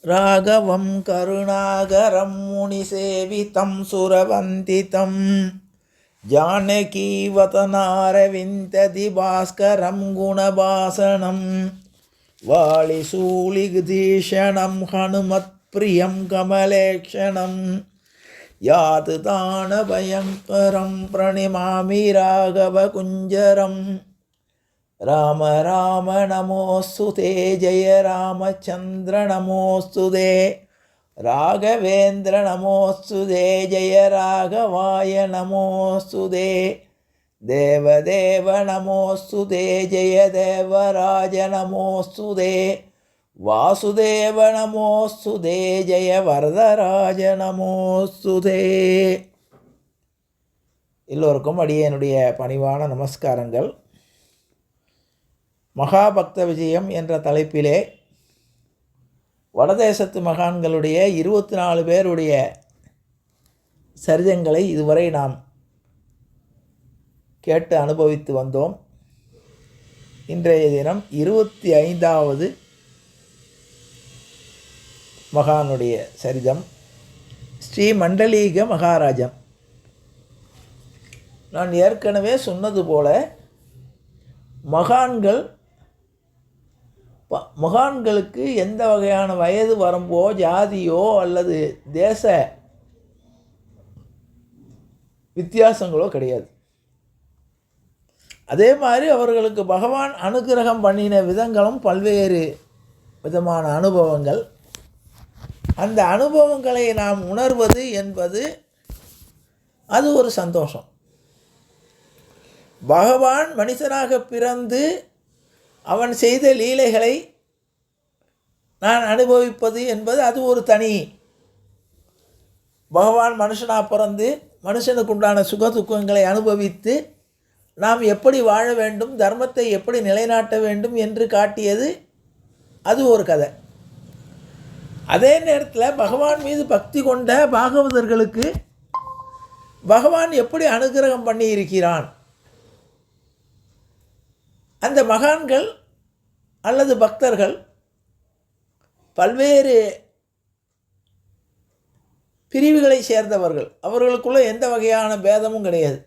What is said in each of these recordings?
ராகவம் கருணாகரம் முனிசேவிதம் சுரவந்திதம் ஜானகீவதனாரவிந்ததிபாஸ்கரம் குணபாசனம் வாளிசூலிகுதீஷணம் ஹனுமத்ப்ரியம் கமலேக்ஷணம் யாது தானபயங்கரம் प्रणिमामि ராகவகுஞ்சரம் राम राम नमोस्तुते जय रामचंद्र नमोस्तुते राघवेंद्र नमोस्तुते जय राघवाय नमोस्तुते देवदेव नमोस्तुते जय देवराज नमोस्तुते वासुदेव नमोस्तुते जय वरदराज नमोस्तुते எல்லோருக்கும் அடியேனுடைய பணிவான நமஸ்காரங்கள். மகாபக்த விஜயம் என்ற தலைப்பிலே வடதேசத்து மகான்களுடைய 24 பேருடைய சரிதங்களை இதுவரை நாம் கேட்டு அனுபவித்து வந்தோம். இன்றைய தினம் 25வது மகானுடைய சரிதம் ஸ்ரீ மண்டலீக மகாராஜன். நான் ஏற்கனவே சொன்னது போல மகான்களுக்கு எந்த வகையான வயது வரம்போ ஜாதியோ அல்லது தேச வித்தியாசங்களோ கிடையாது. அதே மாதிரி அவர்களுக்கு பகவான் அனுகிரகம் பண்ணின விதங்களும் பல்வேறு விதமான அனுபவங்கள். அந்த அனுபவங்களை நாம் உணர்வது என்பது அது ஒரு சந்தோஷம். பகவான் மனிதனாக பிறந்து அவன் செய்த லீலைகளை நான் அனுபவிப்பது என்பது அது ஒரு தனி. பகவான் மனுஷனாக பிறந்து மனுஷனுக்கு உண்டான சுக துக்கங்களை அனுபவித்து நாம் எப்படி வாழ வேண்டும், தர்மத்தை எப்படி நிலைநாட்ட வேண்டும் என்று காட்டியது அது ஒரு கதை. அதே நேரத்தில் பகவான் மீது பக்தி கொண்ட பாகவதர்களுக்கு பகவான் எப்படி அனுகிரகம் பண்ணி இருக்கிறான், அந்த மகான்கள் அல்லது பக்தர்கள் பல்வேறு பிரிவுகளை சேர்ந்தவர்கள். அவர்களுக்குள்ள எந்த வகையான பேதமும் கிடையாது.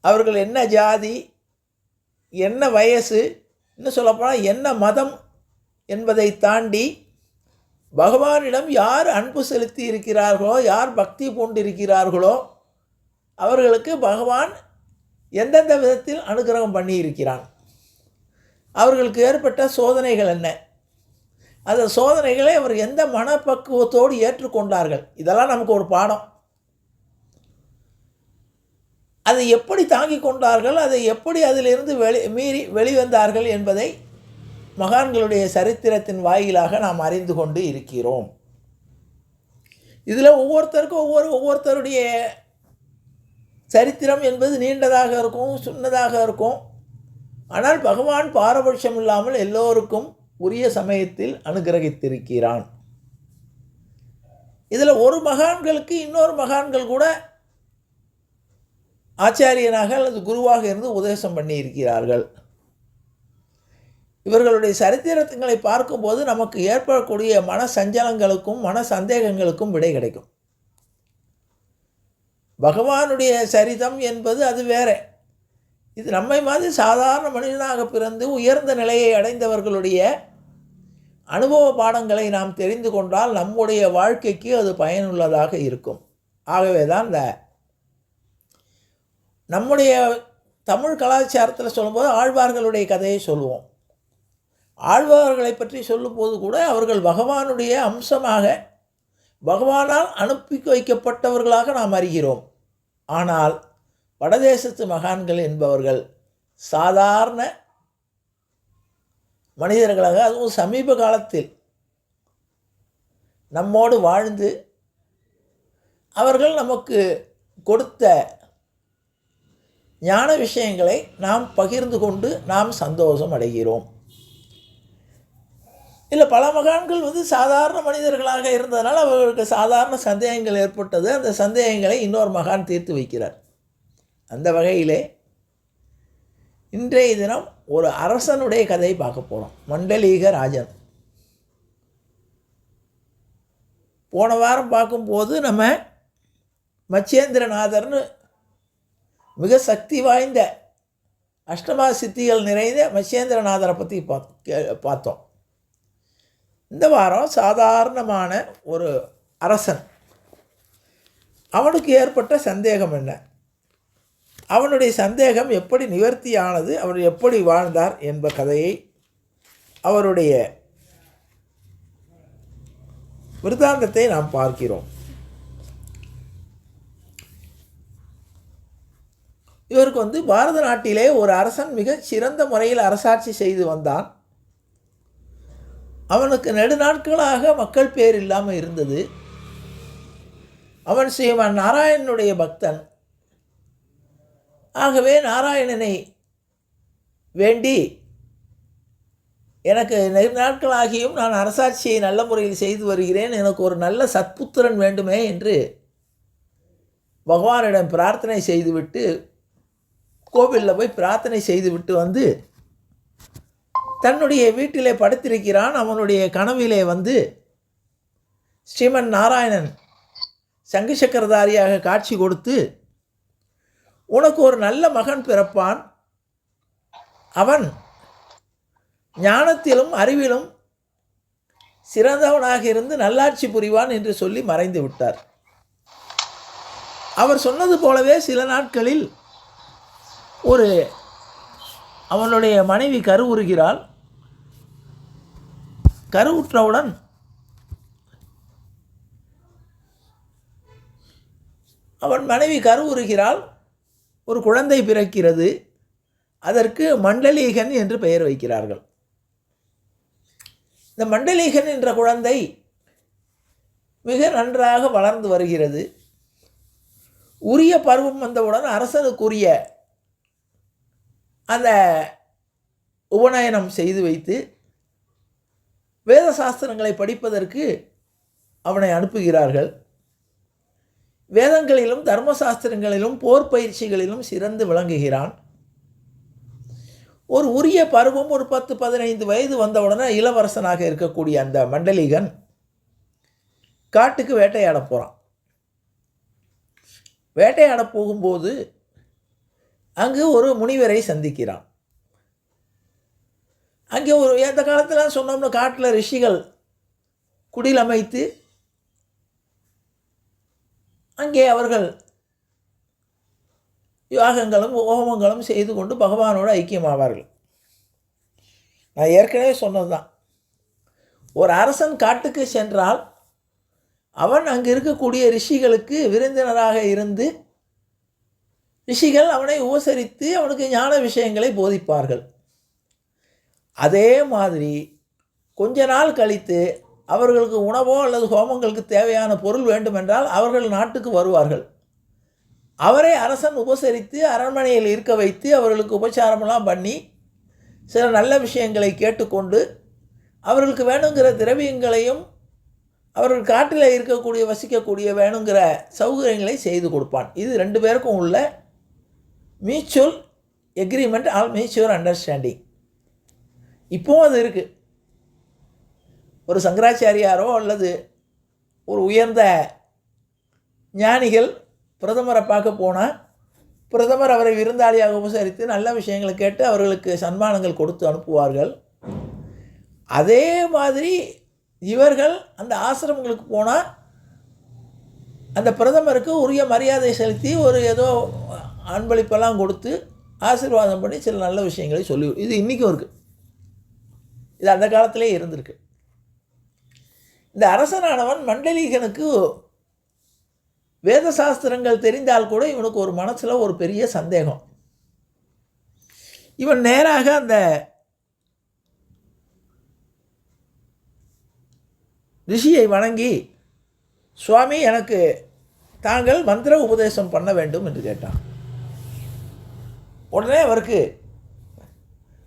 அவர்கள் என்ன ஜாதி, என்ன வயசு, இன்னும் சொல்லப்போனால் என்ன மதம் என்பதை தாண்டி பகவானிடம் யார் அன்பு செலுத்தி இருக்கிறார்களோ, யார் பக்தி பூண்டிருக்கிறார்களோ அவர்களுக்கு பகவான் எந்தெந்த விதத்தில் அனுகிரகம் பண்ணி இருக்கிறான், அவர்களுக்கு ஏற்பட்ட சோதனைகள் என்ன, அந்த சோதனைகளை அவர் எந்த மனப்பக்குவத்தோடு ஏற்றுக்கொண்டார்கள், இதெல்லாம் நமக்கு ஒரு பாடம். அதை எப்படி தாங்கி கொண்டார்கள், அதை எப்படி அதிலிருந்து வெளிவந்தார்கள் என்பதை மகான்களுடைய சரித்திரத்தின் வாயிலாக நாம் அறிந்து கொண்டு இருக்கிறோம். இதில் ஒவ்வொருத்தருக்கும் ஒவ்வொருத்தருடைய சரித்திரம் என்பது நீண்டதாக இருக்கும், சின்னதாக இருக்கும். ஆனால் பகவான் பாரபட்சம் இல்லாமல் எல்லோருக்கும் உரிய சமயத்தில் அனுகிரகித்திருக்கிறான். இதில் ஒரு மகான்களுக்கு இன்னொரு மகான்கள் கூட ஆச்சாரியனாக அல்லது குருவாக இருந்து உபதேசம் பண்ணி இருக்கிறார்கள். இவர்களுடைய சரித்திரங்களை பார்க்கும்போது நமக்கு ஏற்படக்கூடிய மன சஞ்சலங்களுக்கும் மன சந்தேகங்களுக்கும் விடை கிடைக்கும். பகவானுடைய சரிதம் என்பது அது வேற. இது நம்மை மாதிரி சாதாரண மனிதனாக பிறந்து உயர்ந்த நிலையை அடைந்தவர்களுடைய அனுபவ பாடங்களை நாம் தெரிந்து கொண்டால் நம்முடைய வாழ்க்கைக்கு அது பயனுள்ளதாக இருக்கும். ஆகவே தான் நம்முடைய தமிழ் கலாச்சாரத்தில் சொல்லும்போது ஆழ்வார்களுடைய கதையை சொல்லுவோம். ஆழ்வார்களை பற்றி சொல்லும்போது கூட அவர்கள் பகவானுடைய அம்சமாக பகவானால் அனுப்பி வைக்கப்பட்டவர்களாக நாம் அறிகிறோம். ஆனால் வடதேசத்து மகான்கள் என்பவர்கள் சாதாரண மனிதர்களாக, அதுவும் சமீப காலத்தில் நம்மோடு வாழ்ந்து அவர்கள் நமக்கு கொடுத்த ஞான விஷயங்களை நாம் பகிர்ந்து கொண்டு நாம் சந்தோஷம் அடைகிறோம். இல்லை, பல மகான்கள் சாதாரண மனிதர்களாக இருந்ததனால் அவர்களுக்கு சாதாரண சந்தேகங்கள் ஏற்பட்டது. அந்த சந்தேகங்களை இன்னொரு மகான் தீர்த்து வைக்கிறார். அந்த வகையிலே இன்றைய தினம் ஒரு அரசனுடைய கதையை பார்க்க போகிறோம். மண்டலீக ராஜன். போன வாரம் பார்க்கும்போது நம்ம மச்சேந்திரநாதர்னு மிக சக்தி வாய்ந்த அஷ்டமா சித்திகள் நிறைந்த மச்சேந்திரநாதரை பற்றி பார்த்தோம். இந்த வாரம் சாதாரணமான ஒரு அரசன், அவனுக்கு ஏற்பட்ட சந்தேகம் என்ன, அவனுடைய சந்தேகம் எப்படி நிவர்த்தியானது, அவர் எப்படி வாழ்ந்தார் என்ப கதையை அவருடைய விருத்தாந்தத்தை நாம் பார்க்கிறோம். இவருக்கு பாரத நாட்டிலே ஒரு அரசன் மிக சிறந்த முறையில் அரசாட்சி செய்து வந்தான். அவனுக்கு நெடுநாட்களாக மக்கள் பேர் இல்லாமல் இருந்தது. அவன் ஸ்ரீமான் நாராயணனுடைய பக்தன். ஆகவே நாராயணனை வேண்டி எனக்கு நெடுநாட்களாகியும் நான் அரசாட்சியை நல்ல முறையில் செய்து வருகிறேன், எனக்கு ஒரு நல்ல சத்புத்திரன் வேண்டுமே என்று பகவானிடம் பிரார்த்தனை செய்துவிட்டு கோவிலில் போய் பிரார்த்தனை செய்துவிட்டு தன்னுடைய வீட்டிலே படுத்திருக்கிறான். அவனுடைய கனவிலே ஸ்ரீமன் நாராயணன் சங்கு சக்கரதாரியாக காட்சி கொடுத்து, உனக்கு ஒரு நல்ல மகன் பிறப்பான், அவன் ஞானத்திலும் அறிவிலும் சிறந்தவனாக இருந்து நல்லாட்சி புரிவான் என்று சொல்லி மறைந்து விட்டார். அவர் சொன்னது போலவே சில நாட்களில் அவனுடைய மனைவி கருவுறுகிறாள். கருவுற்றவுடன் அவன் மனைவி கருவுறுகிறாள். ஒரு குழந்தை பிறக்கிறது. அதற்கு மண்டலீகன் என்று பெயர் வைக்கிறார்கள். இந்த மண்டலீகன் என்ற குழந்தை மிக நன்றாக வளர்ந்து வருகிறது. உரிய பருவம் வந்தவுடன் அரசனுக்குரிய அந்த உபநயனம் செய்து வைத்து வேத சாஸ்திரங்களை படிப்பதற்கு அவனை அனுப்புகிறார்கள். வேதங்களிலும் தர்மசாஸ்திரங்களிலும் போர் பயிற்சிகளிலும் சிறந்து விளங்குகிறான். ஒரு உரிய பருவம் ஒரு 10-15 வயது வந்தவுடனே இளவரசனாக இருக்கக்கூடிய அந்த மண்டலீகன் காட்டுக்கு வேட்டையாட போகிறான். வேட்டையாட போகும்போது அங்கு ஒரு முனிவரை சந்திக்கிறான். அங்கே எந்த காலத்தில் சொன்னோம்னா காட்டில் ரிஷிகள் குடில் அமைத்து அங்கே அவர்கள் யாகங்களும் ஹோமங்களும் செய்து கொண்டு பகவானோடு ஐக்கியமாவார்கள். நான் ஏற்கனவே சொன்னது தான், ஒரு அரசன் காட்டுக்கு சென்றால் அவன் அங்கு இருக்கக்கூடிய ரிஷிகளுக்கு விருந்தினராக இருந்து ரிஷிகள் அவனை உபசரித்து அவனுக்கு ஞான விஷயங்களை போதிப்பார்கள். அதே மாதிரி கொஞ்ச நாள் கழித்து அவர்களுக்கு உணவோ அல்லது ஹோமங்களுக்கு தேவையான பொருள் வேண்டுமென்றால் அவர்கள் நாட்டுக்கு வருவார்கள். அவரை அரசன் உபசரித்து அரண்மனையில் இருக்க வைத்து அவர்களுக்கு உபச்சாரமெல்லாம் பண்ணி சில நல்ல விஷயங்களை கேட்டுக்கொண்டு அவர்களுக்கு வேணுங்கிற திரவியங்களையும் அவர்கள் காட்டில் இருக்கக்கூடிய வசிக்கக்கூடிய வேணுங்கிற சௌகரியங்களை செய்து கொடுப்பான். இது 2 பேருக்கும் உள்ள mutual agreement all mutual understanding. இப்போவும் அது இருக்குது. ஒரு சங்கராச்சாரியாரோ அல்லது ஒரு உயர்ந்த ஞானிகள் பிரதமரை பார்க்க போனால் பிரதமர் அவரை விருந்தாளியாக உபசரித்து நல்ல விஷயங்களை கேட்டு அவர்களுக்கு சன்மானங்கள் கொடுத்து அனுப்புவார்கள். அதே மாதிரி இவர்கள் அந்த ஆசிரமங்களுக்கு போனால் அந்த பிரதமருக்கு உரிய மரியாதை செலுத்தி ஒரு ஏதோ அன்பளிப்பெல்லாம் கொடுத்து ஆசீர்வாதம் பண்ணி சில நல்ல விஷயங்களை சொல்லி, இது இன்றைக்கும் இருக்குது. இது அந்த காலத்திலே இருந்திருக்கு. இந்த அரசனானவன் மண்டலீகனுக்கு வேத சாஸ்திரங்கள் தெரிந்தால் கூட இவனுக்கு ஒரு மனசில் ஒரு பெரிய சந்தேகம். இவன் நேராக அந்த ரிஷியை வணங்கி, சுவாமி எனக்கு தாங்கள் மந்திர உபதேசம் பண்ண வேண்டும் என்று கேட்டான். உடனே அவருக்கு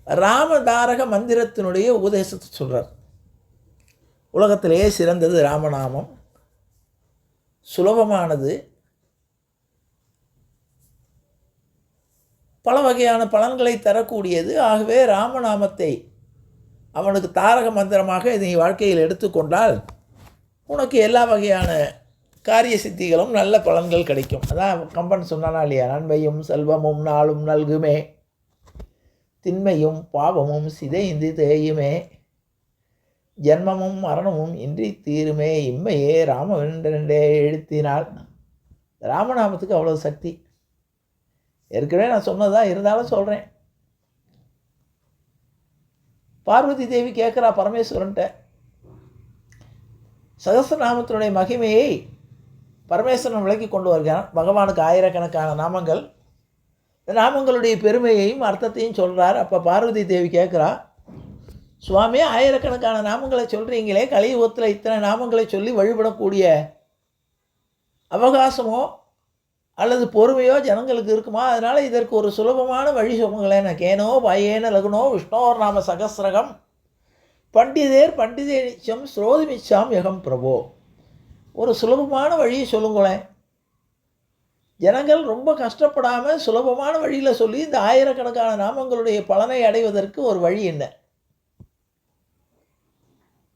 ராமதாரக மந்திரத்தினுடைய உபதேசத்தை சொல்கிறார். உலகத்திலேயே சிறந்தது ராமநாமம், சுலபமானது, பல வகையான பலன்களை தரக்கூடியது. ஆகவே ராமநாமத்தை அவனுக்கு தாரக மந்திரமாக இதை வாழ்க்கையில் எடுத்துக்கொண்டால் உனக்கு எல்லா வகையான காரிய சித்திகளும் நல்ல பலன்கள் கிடைக்கும். அதான் கம்பன் சொன்னானா இல்லையா, நன்மையும் செல்வமும் நாளும் நல்குமே, திண்மையும் பாவமும் சிதைந்து தேயுமே, ஜென்மமும் மரணமும் இன்றி தீருமே, இம்மையே ராமவென்றே எழுத்தினால். ராமநாமத்துக்கு அவ்வளோ சக்தி. ஏற்கனவே நான் சொன்னதான் இருந்தாலும் சொல்கிறேன். பார்வதி தேவி கேட்குறா பரமேஸ்வரன்ட்ட, சகஸ்ரநாமத்தினுடைய மகிமையை பரமேஸ்வரன் விளக்கி கொண்டு வருகிறான். பகவானுக்கு ஆயிரக்கணக்கான நாமங்கள், இந்த நாமங்களுடைய பெருமையையும் அர்த்தத்தையும் சொல்கிறார். அப்போ பார்வதி தேவி கேட்குறா, சுவாமி ஆயிரக்கணக்கான நாமங்களை சொல்கிறீங்களே, கலியுகத்தில் இத்தனை நாமங்களை சொல்லி வழிபடக்கூடிய அவகாசமோ அல்லது பொறுமையோ ஜனங்களுக்கு இருக்குமா? அதனால் இதற்கு ஒரு சுலபமான வழி சொல்லுங்களேன். கேனோ பயேன லகுனோ விஷ்ணோர் நாம சகசிரகம் பண்டிதேச்சம் ஸ்ரோதிமிச்சாம் யகம் பிரபோ. ஒரு சுலபமான வழியை சொல்லுங்களேன். ஜனங்கள் ரொம்ப கஷ்டப்படாமல் சுலபமான வழியில் சொல்லி இந்த ஆயிரக்கணக்கான நாமங்களுடைய பலனை அடைவதற்கு ஒரு வழி என்ன?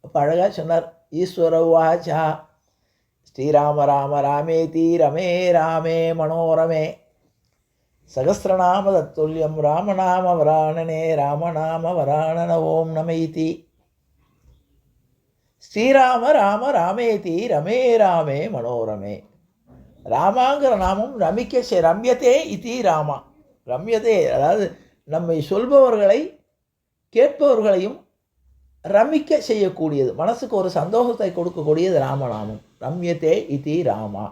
அப்போ அழகாக சொன்னார். ஈஸ்வர வாச்சா ஸ்ரீராம ராம ராமேதி ரமே ராமே மனோரமே சகஸ்ரநாம தத்துல்யம் ராமநாம வராணனே ராமநாம வராணன ஓம் நமைதி. ஸ்ரீராம ராம ராமேதி ரமே ராமே மனோரமே. ராமாங்கிற நாமம் ரம்யத்தே இதி ராமா. ரம்யதே அதாவது நம்மை சொல்பவர்களை கேட்பவர்களையும் ரமிக்க செய்யக்கூடியது, மனசுக்கு ஒரு சந்தோஷத்தை கொடுக்கக்கூடியது ராமநாமம். ரம்யத்தே இதி ராமா.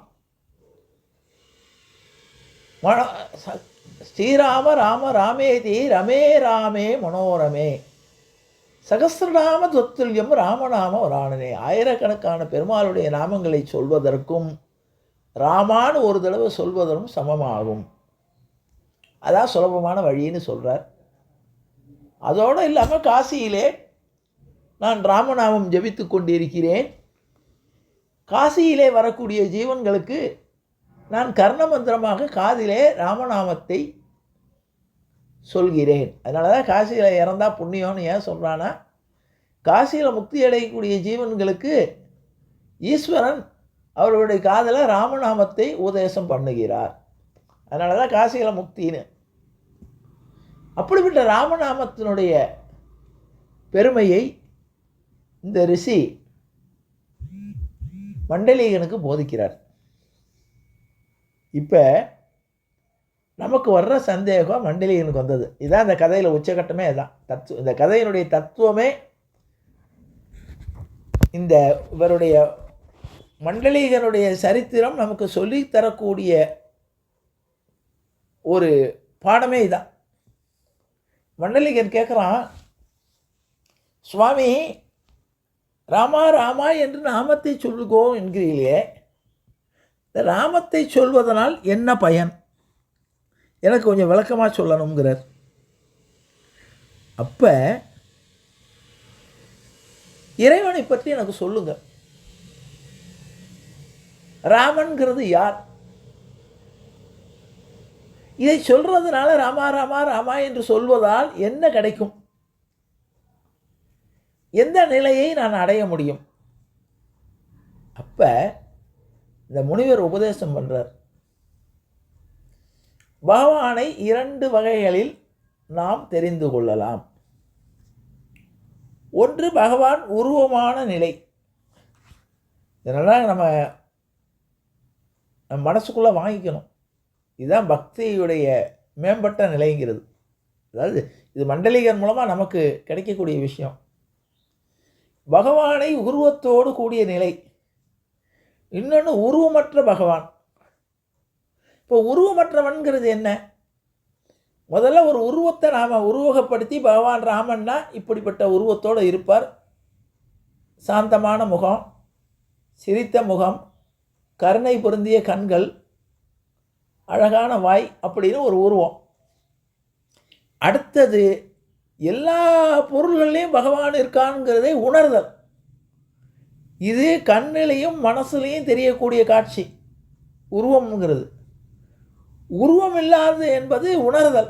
ஸ்ரீராம ராம ராமேதி ரமே ராமே மனோரமே சகஸ்ரநாம துல்யம் ராமநாம வராணனே. ஆயிரக்கணக்கான பெருமாளுடைய நாமங்களை சொல்வதற்கும் ராமான்னு ஒரு தடவை சொல்வதற்கும் சமமாகும். அதான் சுலபமான வழின்னு சொல்கிறார். அதோடு இல்லாமல் காசியிலே நான் ராமநாமம் ஜபித்து கொண்டிருக்கிறேன். காசியிலே வரக்கூடிய ஜீவன்களுக்கு நான் கர்ணமந்திரமாக காதிலே ராமநாமத்தை சொல்கிறேன். அதனால தான் காசியில் இறந்தால் புண்ணியம்னு ஏன் சொல்கிறான்னா, காசியில் முக்தி அடையக்கூடிய ஜீவன்களுக்கு ஈஸ்வரன் அவர்களுடைய காதில் ராமநாமத்தை உபதேசம் பண்ணுகிறார். அதனால தான் காசியில் முக்தின்னு. அப்படிப்பட்ட ராமநாமத்தினுடைய பெருமையை இந்த ரிஷி மண்டலீகனுக்கு போதிக்கிறார். இப்போ நமக்கு வர்ற சந்தேகம் மண்டலீகனுக்கு வந்தது. இதுதான் இந்த கதையில் உச்சகட்டமே. இதுதான் இந்த கதையினுடைய தத்துவமே. இந்த இவருடைய மண்டலீகனுடைய சரித்திரம் நமக்கு சொல்லித்தரக்கூடிய ஒரு பாடமே இதுதான். மண்டலீகன் கேட்குறான், சுவாமி ராமா ராமா என்று நாமத்தை சொல்லுகோ என்கிறீர்களே, இந்த ராமத்தை சொல்வதனால் என்ன பயன்? எனக்கு கொஞ்சம் விளக்கமாக சொல்லணுங்கிறார். அப்போ இறைவனை பற்றி எனக்கு சொல்லுங்க. ராமன்கிறது யார்? இதை சொல்றதுனால ராமா ராமா ராமா என்று சொல்வதால் என்ன கிடைக்கும்? எந்த நிலையை நான் அடைய முடியும்? அப்போ இந்த முனிவர் உபதேசம் பண்ணுறார். பகவானை 2 வகைகளில் நாம் தெரிந்து கொள்ளலாம். ஒன்று பகவான் உருவமான நிலை. இதனால் நம்ம மனசுக்குள்ளே வாங்கிக்கணும். இதுதான் பக்தியுடைய மேம்பட்ட நிலைங்கிறது. அதாவது இது மண்டலிகன் மூலமாக நமக்கு கிடைக்கக்கூடிய விஷயம். பகவானை உருவத்தோடு கூடிய நிலை. இன்னொன்று உருவமற்ற பகவான். இப்போ உருவமற்றவன்கிறது என்ன? முதல்ல ஒரு உருவத்தை நாம் உருவகப்படுத்தி பகவான் ராமன்னா இப்படிப்பட்ட உருவத்தோடு இருப்பார். சாந்தமான முகம், சிரித்த முகம், கருணை பொருந்திய கண்கள், அழகான வாய் அப்படின்னு ஒரு உருவம். அடுத்தது எல்லா பொருள்கள்லேயும் பகவான் இருக்கான்ங்கிறதை உணர்தல். இது கண்ணிலையும் மனசுலையும் தெரியக்கூடிய காட்சி உருவம்ங்கிறது. உருவம் இல்லாதது என்பது உணர்தல்.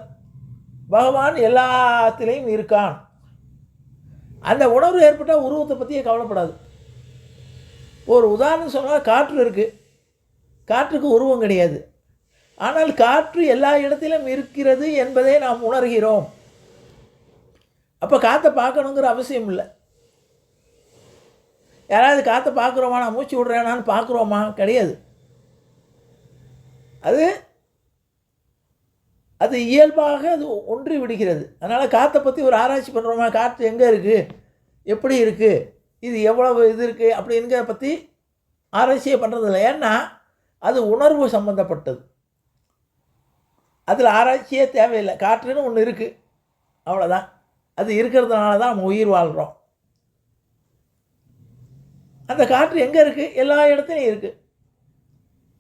பகவான் எல்லாத்திலையும் இருக்கான். அந்த உணர்வு ஏற்பட்டால் உருவத்தை பற்றியே கவலைப்படாது. ஒரு உதாரணம் சொன்னால் காற்று இருக்குது, காற்றுக்கு உருவம் கிடையாது. ஆனால் காற்று எல்லா இடத்திலும் இருக்கிறது என்பதை நாம் உணர்கிறோம். அப்போ காற்றை பார்க்கணுங்கிற அவசியம் இல்லை. யாராவது காற்றை பார்க்குறோமா, நான் மூச்சு விட்றேனான்னு பார்க்குறோமா? கிடையாது. அது அது இயல்பாக அது ஒன்றி விடுகிறது. அதனால் காற்றை பற்றி ஒரு ஆராய்ச்சி பண்ணுறோமா, காற்று எங்கே இருக்குது, எப்படி இருக்குது, இது எவ்வளவு இது இருக்குது அப்படிங்கிற பற்றி ஆராய்ச்சியே பண்ணுறதில்ல. ஏன்னா அது உணர்வு சம்மந்தப்பட்டது. அதில் ஆராய்ச்சியே தேவையில்லை. காற்றுன்னு ஒன்று இருக்குது, அவ்வளோதான். அது இருக்கிறதுனால தான் நம்ம உயிர் வாழ்கிறோம். அந்த காற்று எங்கே இருக்குது? எல்லா இடத்துலையும் இருக்குது.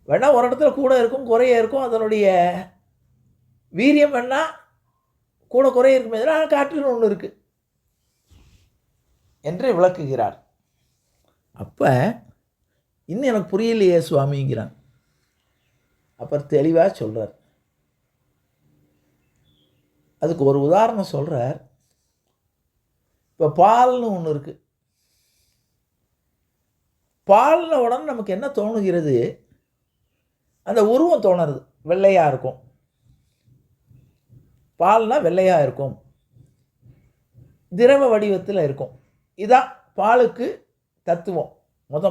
வேணால் ஒரு இடத்துல கூட இருக்கும், குறைய இருக்கும். அதனுடைய வீரியம் வேணால் கூட குறைய இருக்குமே, ஆனால் காற்றுன்னு ஒன்று இருக்குது என்று விளக்குகிறார். அப்போ இன்னும் எனக்கு புரியலையே சுவாமிங்கிறான். அப்புறம் தெளிவாக சொல்கிறார். அதுக்கு ஒரு உதாரணம் சொல்கிறார். இப்போ பால்னு ஒன்று இருக்குது. பால்ன உடனே நமக்கு என்ன தோணுகிறது? அந்த உருவம் தோணுறது வெள்ளையாக இருக்கும். பால்னா வெள்ளையாக இருக்கும், திரவ வடிவத்தில் இருக்கும். இதான் பாலுக்கு தத்துவம்.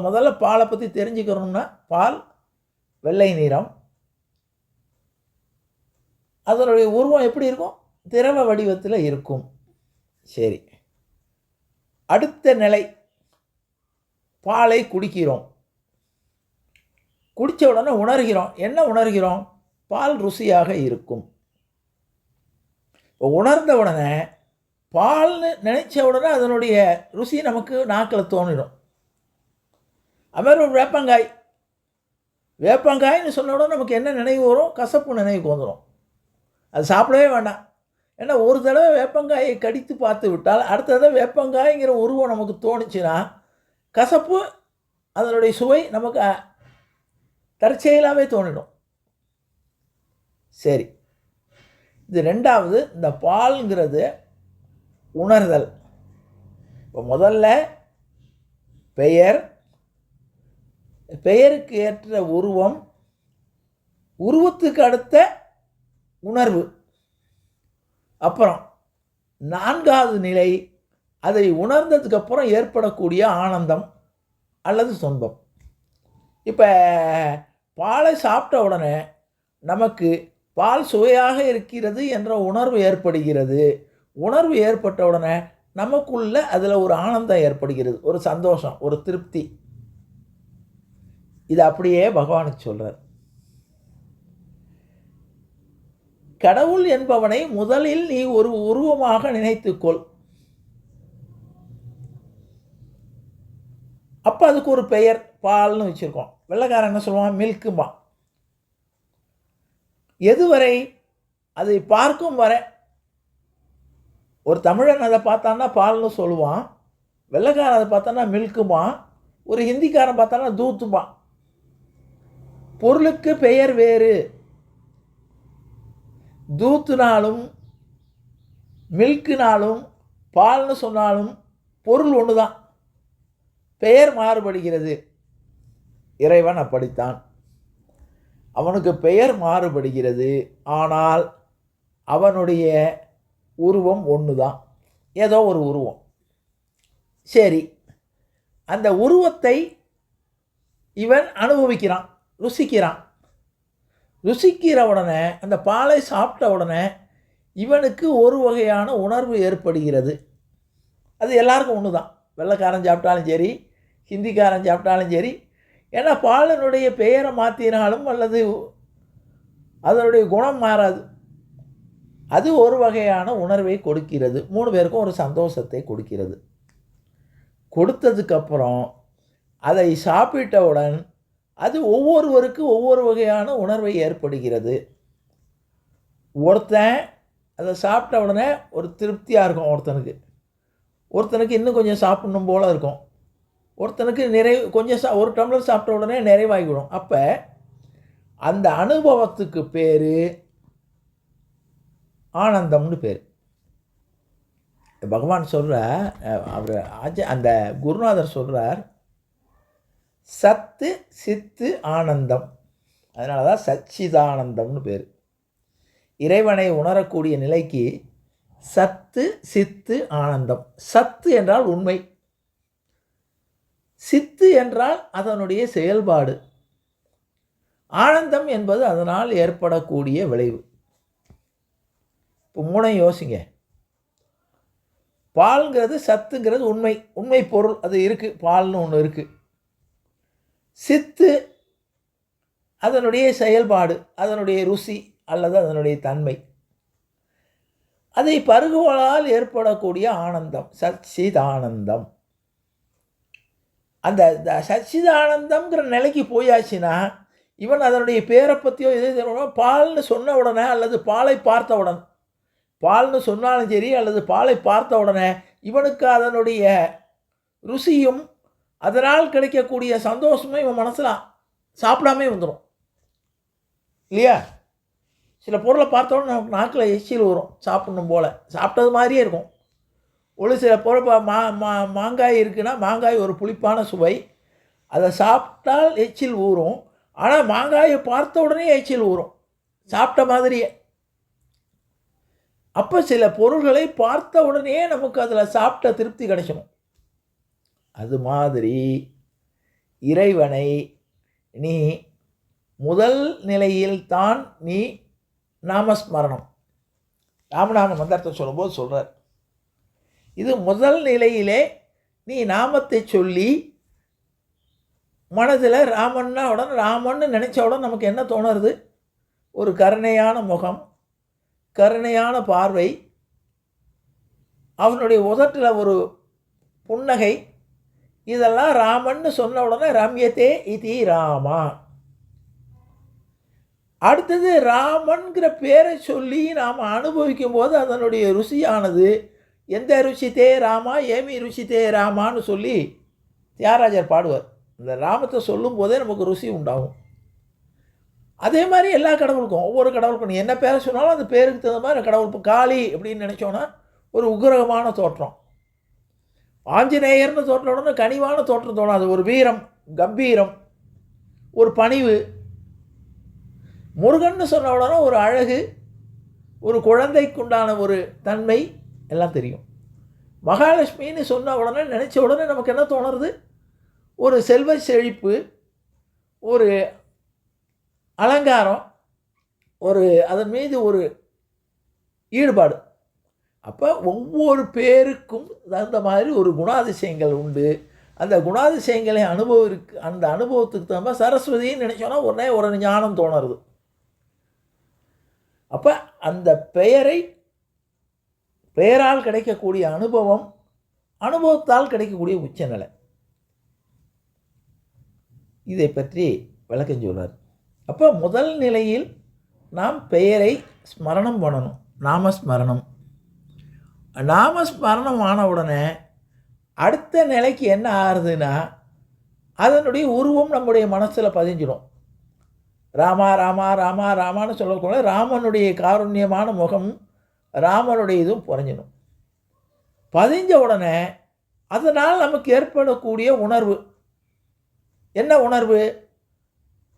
முதல்ல பாலை பற்றி தெரிஞ்சுக்கணும்னா, பால் வெள்ளை நிறம், அதனுடைய உருவம் எப்படி இருக்கும்? திரவ வடிவத்தில் இருக்கும். சரி, அடுத்த நிலை, பாலை குடிக்கிறோம். குடித்த உடனே உணர்கிறோம். என்ன உணர்கிறோம்? பால் ருசியாக இருக்கும். உணர்ந்த உடனே, பால்னு நினைச்ச உடனே அதனுடைய ருசி நமக்கு நாக்கில் தோணிடும். அதுமாதிரி ஒரு வேப்பங்காய், வேப்பங்காய்னு சொன்ன உடனே நமக்கு என்ன நினைவு வரும்? கசப்பு நினைவுக்கு வந்துடும். அது சாப்பிடவே வேண்டாம். ஏன்னா ஒரு தடவை வேப்பங்காயை கடித்து பார்த்து விட்டால் அடுத்த தடவை வேப்பங்காய்ங்கிற உருவம் நமக்கு தோணுச்சுன்னா, கசப்பு அதனுடைய சுவை நமக்கு தற்செயலாகவே தோணிடும். சரி, இது ரெண்டாவது. இந்த பால்ங்கிறது உணர்தல். இப்போ முதல்ல பெயர், பெயருக்கு ஏற்ற உருவம், உருவத்துக்கு அடுத்த உணர்வு, அப்புறம் நான்காவது நிலை அதை உணர்ந்ததுக்கப்புறம் ஏற்படக்கூடிய ஆனந்தம் அல்லது துன்பம். இப்போ பாலை சாப்பிட்ட உடனே நமக்கு பால் சுவையாக இருக்கிறது என்ற உணர்வு ஏற்படுகிறது. உணர்வு ஏற்பட்ட உடனே நமக்குள்ள அதில் ஒரு ஆனந்தம் ஏற்படுகிறது, ஒரு சந்தோஷம், ஒரு திருப்தி. இது அப்படியே பகவானுக்கு சொல்கிறார். கடவுள் என்பவனை முதலில் நீ ஒரு உருவமாக நினைத்துக்கொள். அப்போ அதுக்கு ஒரு பெயர் பால்னு வச்சுருக்கோம். வெள்ளைக்காரன் என்ன சொல்லுவான்? மில்க்குமா. எதுவரை? அதை பார்க்கும் வரை. ஒரு தமிழன் அதை பார்த்தான்னா பால்னு சொல்லுவான், வெள்ளைக்காரன் அதை பார்த்தான்னா மில்க்குமா, ஒரு ஹிந்திக்காரன் பார்த்தான்னா தூத்துமா. பொருளுக்கு பெயர் வேறு. தூத்துனாலும் மில்க்குனாலும் பால்னு சொன்னாலும் பொருள் ஒன்று தான், பெயர் மாறுபடுகிறது. இறைவன் அப்படித்தான். அவனுக்கு பெயர் மாறுபடுகிறது, ஆனால் அவனுடைய உருவம் ஒன்று தான், ஏதோ ஒரு உருவம். சரி, அந்த உருவத்தை இவன் அனுபவிக்கிறான், ருசிக்கிறான். ருசிக்கிற உடனே, அந்த பாலை சாப்பிட்ட உடனே இவனுக்கு ஒரு வகையான உணர்வு ஏற்படுகிறது. அது எல்லாருக்கும் ஒன்று தான். வெள்ளைக்காரன் சாப்பிட்டாலும் சரி, ஹிந்திக்காரன் சாப்பிட்டாலும் சரி. ஏன்னா பாலினுடைய பெயரை மாற்றினாலும் அல்லது அதனுடைய குணம் மாறாது. அது ஒரு வகையான உணர்வை கொடுக்கிறது. 3 பேருக்கும் ஒரு சந்தோஷத்தை கொடுக்கிறது. கொடுத்ததுக்கப்புறம் அதை சாப்பிட்டவுடன் அது ஒவ்வொருவருக்கும் ஒவ்வொரு வகையான உணர்வை ஏற்படுகிறது. ஒருத்தன் அதை சாப்பிட்ட உடனே ஒரு திருப்தியாக இருக்கும், ஒருத்தனுக்கு இன்னும் கொஞ்சம் சாப்பிடணும் போல் இருக்கும், ஒருத்தனுக்கு கொஞ்சம் ஒரு டம்ளர் சாப்பிட்ட உடனே நிறைவாகிவிடும். அப்போ அந்த அனுபவத்துக்கு பேர் ஆனந்தம்னு பேர். பகவான் சொல்கிறார், அவர் அந்த குருநாதர் சொல்கிறார், சத்து சித்து ஆனந்தம். அதனால தான் சச்சிதானந்தம்னு பேர். இறைவனை உணரக்கூடிய நிலைக்கு சத்து சித்து ஆனந்தம். சத்து என்றால் உண்மை, சித்து என்றால் அதனுடைய செயல்பாடு, ஆனந்தம் என்பது அதனால் ஏற்படக்கூடிய விளைவு. இப்போ மூணையும் யோசிங்க. பால்ங்கிறது சத்துங்கிறது உண்மை, உண்மை பொருள், அது இருக்குது, பால்னு ஒன்று இருக்குது. சித்து அதனுடைய செயல்பாடு, அதனுடைய ருசி அல்லது அதனுடைய தன்மை, அதை பருகுவதால் ஏற்படக்கூடிய ஆனந்தம் சச்சிதானந்தம். அந்த சச்சிதானந்தம்ங்கிற நிலைக்கு போயாச்சுன்னா இவன் அதனுடைய பேரை பற்றியோ எது பால்னு சொன்ன உடனே அல்லது பாலை பார்த்த உடனே, பால்னு சொன்னாலும் சரி அல்லது பாலை பார்த்த உடனே இவனுக்கு அதனுடைய ருசியும் அதனால் கிடைக்கக்கூடிய சந்தோஷமும் இவன் மனசில் சாப்பிடாமே வந்துடும் இல்லையா? சில பொருளை பார்த்தோன்னா நமக்கு நாக்கில் எச்சில் வரும், சாப்பிடணும் போல், சாப்பிட்டது மாதிரியே இருக்கும். ஒரு சில பொருள் மாங்காய் இருக்குன்னா மாங்காய் ஒரு புளிப்பான சுவை, அதை சாப்பிட்டால் எச்சில் ஊறும். ஆனால் மாங்காயை பார்த்த உடனே எச்சில் ஊறும், சாப்பிட்ட மாதிரியே. அப்போ சில பொருள்களை பார்த்த உடனே நமக்கு அதில் சாப்பிட்ட திருப்தி கிடைக்கணும். அது மாதிரி இறைவனை நீ முதல் நிலையில் தான் நீ நாமஸ்மரணம், ராமநாம மந்திரத்தை சொல்லும்போது சொல்கிறார், இது முதல் நிலையிலே நீ நாமத்தை சொல்லி மனதில் ராமன்னா உடனே ராமன்னு நினச்ச உடனே நமக்கு என்ன தோணுறது? ஒரு கருணையான முகம், கருணையான பார்வை, அவனுடைய உதட்டில் ஒரு புன்னகை, இதெல்லாம் ராமன்னு சொன்ன உடனே ரம்யத்தே இதி ராமா. அடுத்தது ராமன்கிற பேரை சொல்லி நாம் அனுபவிக்கும் போது அதனுடைய ருசியானது எந்த ருசித்தே ராமா ஏமி ருசித்தே ராமான்னு சொல்லி தியாகராஜர் பாடுவார். இந்த ராமத்தை சொல்லும் போதே நமக்கு ருசி உண்டாகும். அதே மாதிரி எல்லா கடவுளுக்கும், ஒவ்வொரு கடவுளுக்கும் நீ என்ன பேரை சொன்னாலும் அந்த பேருக்கு தகுந்த மாதிரி கடவுள். இப்போ காளி அப்படின்னு நினச்சோன்னா ஒரு உக்கிரகமான தோற்றம், ஆஞ்சநேயர்னு தோற்ற உடனே கனிவான தோற்றம் தோணாது, ஒரு வீரம், கம்பீரம், ஒரு பணிவு. முருகன்னு சொன்ன உடனே ஒரு அழகு, ஒரு குழந்தைக்குண்டான ஒரு தன்மை எல்லாம் தெரியும். மகாலட்சுமின்னு சொன்ன உடனே நினச்ச உடனே நமக்கு என்ன தோணுறது? ஒரு செல்வ செழிப்பு, ஒரு அலங்காரம், ஒரு அதன் மீது ஒரு ஈடுபாடு. அப்போ ஒவ்வொரு பேருக்கும் அந்த மாதிரி ஒரு குணாதிசயங்கள் உண்டு. அந்த குணாதிசயங்களை அந்த அனுபவத்துக்கு தகுந்த சரஸ்வதின்னு நினச்சோன்னா உடனே ஒரு ஞானம் தோணுறது. அப்போ அந்த பெயரால் கிடைக்கக்கூடிய அனுபவம், அனுபவத்தால் கிடைக்கக்கூடிய உச்சநிலை, இதை பற்றி விளக்கம் சொல்றார். அப்போ முதல் நிலையில் நாம் பெயரை ஸ்மரணம் பண்ணணும், நாமஸ்மரணம். நாமஸ்மரணம் ஆன உடனே அடுத்த நிலைக்கு என்ன ஆகுதுன்னா அதனுடைய உருவம் நம்முடைய மனசில் பதிஞ்சிடும். ராமா ராமா ராமா ராமான்னு சொல்லக்கூட ராமனுடைய காருண்யமான முகம், ராமனுடைய இதுவும் குறைஞ்சிடும். பதிஞ்ச உடனே அதனால் நமக்கு ஏற்படக்கூடிய உணர்வு என்ன உணர்வு?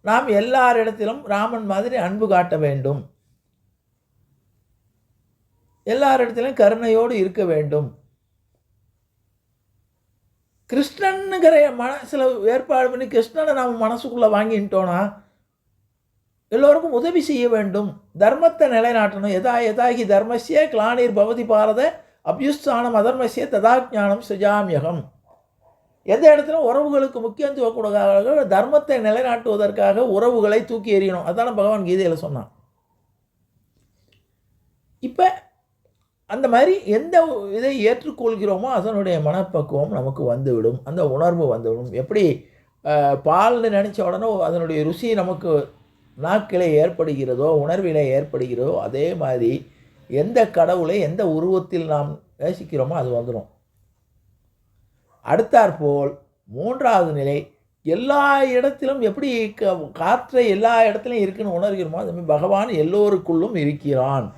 நாம் எல்லாரிடத்திலும் ராமன் மாதிரி அன்பு காட்ட வேண்டும், எல்லாரிடத்திலும் கருணையோடு இருக்க வேண்டும். கிருஷ்ணனுங்கிற மனசில் ஏற்பாடு பண்ணி கிருஷ்ணனை நாம் மனசுக்குள்ளே வாங்கிட்டோன்னா எல்லோருக்கும் உதவி செய்ய வேண்டும், தர்மத்தை நிலைநாட்டணும். எதாகி தர்மஸ்ய கிளானிர் பவதி பாரத அபியுஸ்தானம் அதர்மஸ்ய ததாஜானம் சுஜாமியகம். எந்த இடத்துல உறவுகளுக்கு முக்கியத்துவம் கொடுக்காத தர்மத்தை நிலைநாட்டுவதற்காக உறவுகளை தூக்கி எறியணும். அதான பகவான் கீதையில் சொன்னான். இப்போ அந்த மாதிரி எந்த இதை ஏற்றுக்கொள்கிறோமோ அதனுடைய மனப்பக்குவம் நமக்கு வந்துவிடும், அந்த உணர்வு வந்துவிடும். எப்படி பால்னு நினச்ச உடனே அதனுடைய ருசி நமக்கு நாக்கிலே ஏற்படுகிறதோ, உணர்விலே ஏற்படுகிறதோ, அதே மாதிரி எந்த கடவுளை எந்த உருவத்தில் நாம் நேசிக்கிறோமோ அது வந்துடும். அடுத்தாற்போல் மூன்றாவது நிலை, எல்லா இடத்திலும் எப்படி காற்றை எல்லா இடத்துலையும் இருக்குன்னு உணர்கிறோமோ அதுமாதிரி பகவான் எல்லோருக்குள்ளும் இருக்கிறான்,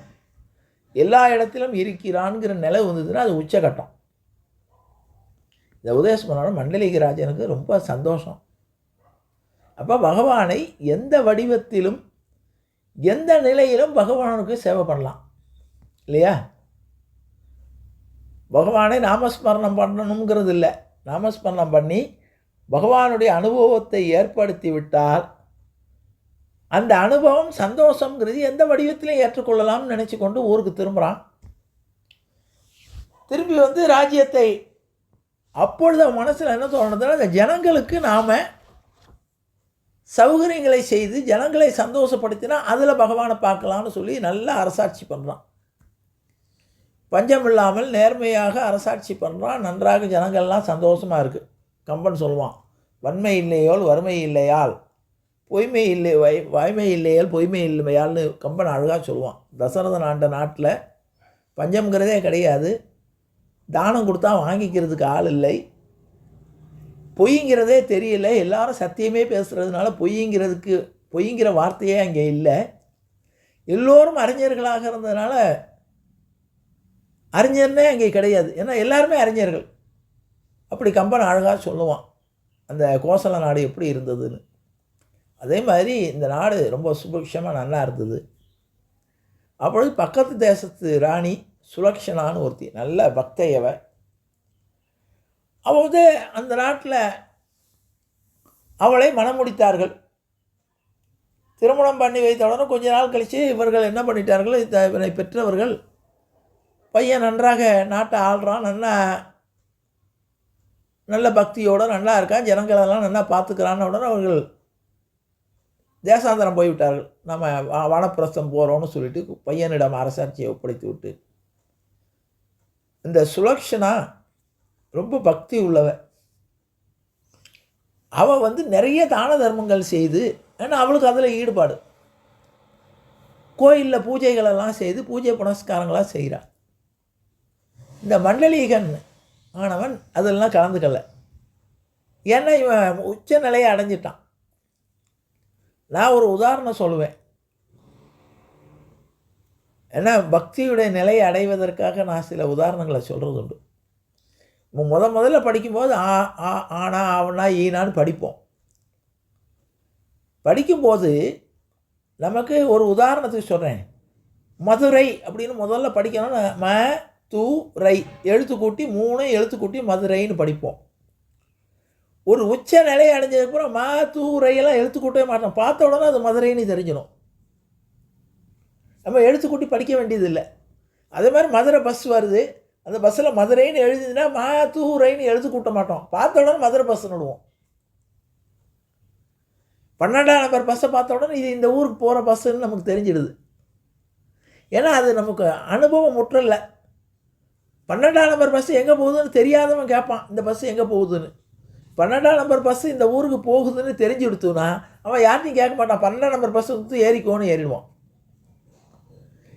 எல்லா இடத்திலும் இருக்கிறான்ங்கிற நிலை வந்ததுன்னா அது உச்சகட்டம். இந்த உதயஸ்மரணம் மண்டலிகராஜனுக்கு ரொம்ப சந்தோஷம். அப்போ பகவானை எந்த வடிவத்திலும் எந்த நிலையிலும் பகவானுக்கு சேவை பண்ணலாம் இல்லையா? பகவானை நாமஸ்மரணம் பண்ணணுங்கிறது இல்லை. நாமஸ்மரணம் பண்ணி பகவானுடைய அனுபவத்தை ஏற்படுத்தி விட்டால் அந்த அனுபவம் சந்தோஷங்கிறது எந்த வடிவத்திலையும் ஏற்றுக்கொள்ளலாம்னு நினச்சி கொண்டு ஊருக்கு திரும்புகிறான். திரும்பி வந்து ராஜ்யத்தை அப்பொழுது அவன் மனசில் என்ன தோணுதுன்னா, அந்த ஜனங்களுக்கு நாம் சௌகரியங்களை செய்து ஜனங்களை சந்தோஷப்படுத்தினா அதில் பகவானை பார்க்கலான்னு சொல்லி நல்லா அரசாட்சி பண்ணுறான். பஞ்சம் இல்லாமல் நேர்மையாக அரசாட்சி பண்ணுறான். நன்றாக ஜனங்கள்லாம் சந்தோஷமாக இருக்குது. கம்பன் சொல்லுவான், வன்மை இல்லையோல் வறுமை இல்லையால், பொய்மை இல்லை வாய்மை இல்லையால் பொய்மை இல்லையால்னு கம்பன் அழகாக சொல்லுவான். தசரதன் ஆண்ட நாட்டில் பஞ்சம்ங்கிறதே கிடையாது. தானம் கொடுத்தா வாங்கிக்கிறதுக்கு ஆள் இல்லை. பொய்ங்கிறதே தெரியல. எல்லாரும் சத்தியமே பேசுகிறதுனால பொய்ங்கிற வார்த்தையே அங்கே இல்லை. எல்லோரும் அறிஞர்களாக இருந்ததுனால அறிஞர்னே அங்கே கிடையாது. ஏன்னா எல்லாருமே அறிஞர்கள். அப்படி கம்பன் அழகாக சொல்லுவான் அந்த கோசல நாடு எப்படி இருந்ததுன்னு. அதே மாதிரி இந்த நாடு ரொம்ப சுபிக்ஷமாக நல்லா இருந்தது. அப்பொழுது பக்கத்து தேசத்து ராணி சுலக்ஷனான்னு ஒருத்தி, நல்ல பக்தையவ. அவள் வந்து அந்த நாட்டில் அவளை மனம் முடித்தார்கள். திருமணம் பண்ணி வைத்தவுடனே கொஞ்ச நாள் கழித்து இவர்கள் என்ன பண்ணிட்டார்கள், இவனை பெற்றவர்கள், பையன் நன்றாக நாட்டை ஆள்றான், நல்ல பக்தியோடு நல்லா இருக்கான், ஜனங்களெல்லாம் நல்லா பார்த்துக்கிறான்னு உடனே அவர்கள் தேசாந்தரம் போய்விட்டார்கள். நம்ம வானப்பிரஸ்தம் போகிறோன்னு சொல்லிட்டு பையனிடம் அரசாட்சியை ஒப்படைத்து விட்டு. இந்த சுலக்ஷனா ரொம்ப பக்தி உள்ளவ. அவள் வந்து நிறைய தான தர்மங்கள் செய்து, ஏன்னா அவளுக்கு அதில் ஈடுபாடு, கோயிலில் பூஜைகளெல்லாம் செய்து பூஜை புனஸ்காரங்களாக செய்கிறான். இந்த மண்டலீகன் ஆனவன் அதெல்லாம் கலந்துக்கல. ஏன்னா இவன் உச்ச நிலையை அடைஞ்சிட்டான். நான் ஒரு உதாரணம் சொல்லுவேன். ஏன்னா பக்தியுடைய நிலையை அடைவதற்காக நான் சில உதாரணங்களை சொல்கிறது உண்டு. முதல்ல படிக்கும்போது ஆனா ஆவனா ஈனான்னு படிப்போம். படிக்கும்போது நமக்கு ஒரு உதாரணத்துக்கு சொல்கிறேன். மதுரை அப்படின்னு முதல்ல படிக்கணும்னா ம து ரை எழுத்து கூட்டி 3 எழுத்து கூட்டி மதுரைன்னு படிப்போம். ஒரு உச்ச நிலையை அடைஞ்சதுக்கப்புறம் மா தூ ரையெல்லாம் எழுத்து கூட்டவே மாட்டோம். பார்த்த உடனே அது மதுரைன்னு தெரிஞ்சிடும். நம்ம எழுத்து கூட்டி படிக்க வேண்டியதில்லை. அதே மாதிரி மதுரை பஸ் வருது, அந்த பஸ்ஸில் மதுரைன்னு எழுதிதுன்னா மா தூ ரைன்னு எழுத்து கூட்ட மாட்டோம். பார்த்த உடனே மதுரை பஸ் நடுவோம். 12ஆம் நம்பர் பஸ்ஸை பார்த்த உடனே இது இந்த ஊருக்கு போகிற பஸ்ஸுன்னு நமக்கு தெரிஞ்சிடுது. ஏன்னா அது நமக்கு அனுபவம் முற்றலை. 12ஆம் நம்பர் பஸ்ஸு எங்கே போகுதுன்னு தெரியாதவன் கேட்பான், இந்த பஸ்ஸு எங்கே போகுதுன்னு. 12ஆம் நம்பர் பஸ்ஸு இந்த ஊருக்கு போகுதுன்னு தெரிஞ்சு கொடுத்தோன்னா அவன் யார்ட்டையும் கேட்க மாட்டான். 12ஆம் நம்பர் பஸ்ஸு வந்து ஏறிக்கோன்னு ஏறிடுவான்.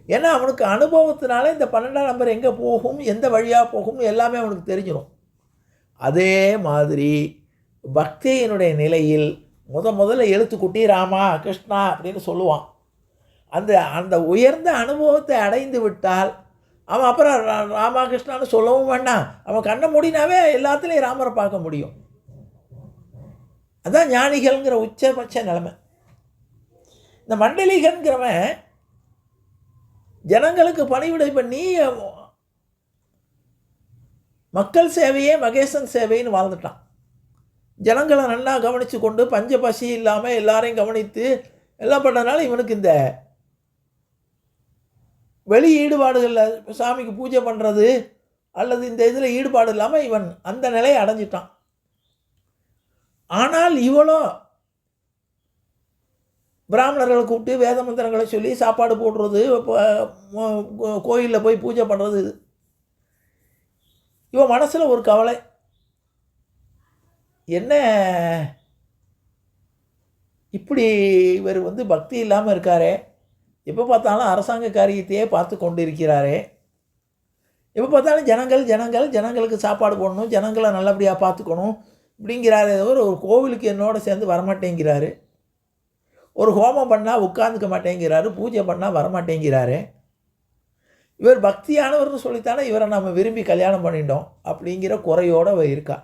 ஏன்னா அவனுக்கு அனுபவத்தினால இந்த 12ஆம் நம்பர் எங்கே போகும், எந்த வழியாக போகும்னு எல்லாமே அவனுக்கு தெரிஞ்சிடும். அதே மாதிரி பக்தியினுடைய நிலையில் முதல்ல எழுத்துக்குட்டி ராமா கிருஷ்ணா அப்படின்னு சொல்லுவான். அந்த உயர்ந்த அனுபவத்தை அடைந்து விட்டால் அவன் அப்புறம் ராமா கிருஷ்ணான்னு சொல்லவும் வேண்டாம். அவன் கண்ணை மூடினாவே எல்லாத்துலேயும் ராமரை பார்க்க முடியும். அதுதான் ஞானிகள்ங்கிற உச்சபட்ச நிலைமை. இந்த மண்டலிகன்கிறவன் ஜனங்களுக்கு பணிவிடை பண்ணி மக்கள் சேவையே மகேசன் சேவைன்னு வாழ்ந்துட்டான். ஜனங்களை நல்லா கவனித்து கொண்டு பஞ்ச பசி இல்லாமல் எல்லாரையும் கவனித்து எல்லாம் பண்ணதுனால இவனுக்கு இந்த வெளி ஈடுபாடுகளில் சாமிக்கு பூஜை பண்ணுறது அல்லது இந்த இதில் ஈடுபாடு இல்லாமல் இவன் அந்த நிலையை அடைஞ்சிட்டான். ஆனால் இவளோ பிராமணர்களை கூப்பிட்டு வேத மந்திரங்களை சொல்லி சாப்பாடு போடுறது, கோயிலில் போய் பூஜை பண்ணுறது. இவன் மனசில் ஒரு கவலை, என்ன இப்படி இவர் வந்து பக்தி இல்லாமல் இருக்காரே, எப்போ பார்த்தாலும் அரசாங்க காரியத்தையே பார்த்து கொண்டு இருக்கிறாரே, எப்போ பார்த்தாலும் ஜனங்களுக்கு சாப்பாடு போடணும், ஜனங்களை நல்லபடியாக பார்த்துக்கணும் இப்படிங்கிறாரே தவிர ஒரு கோவிலுக்கு என்னோட சேர்ந்து வரமாட்டேங்கிறாரு, ஒரு ஹோமம் பண்ணால் உட்காந்துக்க மாட்டேங்கிறாரு, பூஜை பண்ணால் வரமாட்டேங்கிறாரு. இவர் பக்தியானவர்னு சொல்லித்தானே இவரை நம்ம விரும்பி கல்யாணம் பண்ணிட்டோம் அப்படிங்கிற குறையோடு அவ இருக்கா.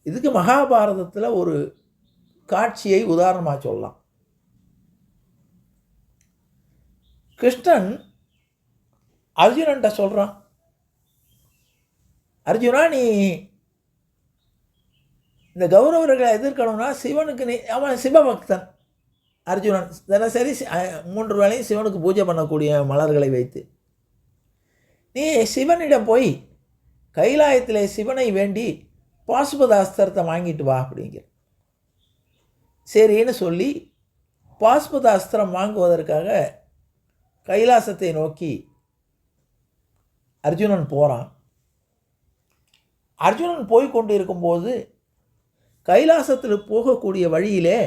இதுக்கு மகாபாரதத்தில் ஒரு காட்சியை உதாரணமாக சொல்லலாம். கிருஷ்ணன் அர்ஜுனன்ட்ட சொல்கிறான், அர்ஜுனா நீ இந்த கௌரவர்களை எதிர்க்கணும்னா சிவனுக்கு அவன் சிவபக்தன் அர்ஜுனன். தினசரி 3 வேளையும் சிவனுக்கு பூஜை பண்ணக்கூடிய மலர்களை வைத்து நீ சிவனிடம் போய் கைலாயத்தில் சிவனை வேண்டி பாசுபதாஸ்திரத்தை வாங்கிட்டு வா அப்படிங்கிற. சரின்னு சொல்லி பாசுபதாஸ்திரம் வாங்குவதற்காக கைலாசத்தை நோக்கி அர்ஜுனன் போகிறான். அர்ஜுனன் போய் கொண்டு இருக்கும்போது கைலாசத்தில் போகக்கூடிய வழியிலே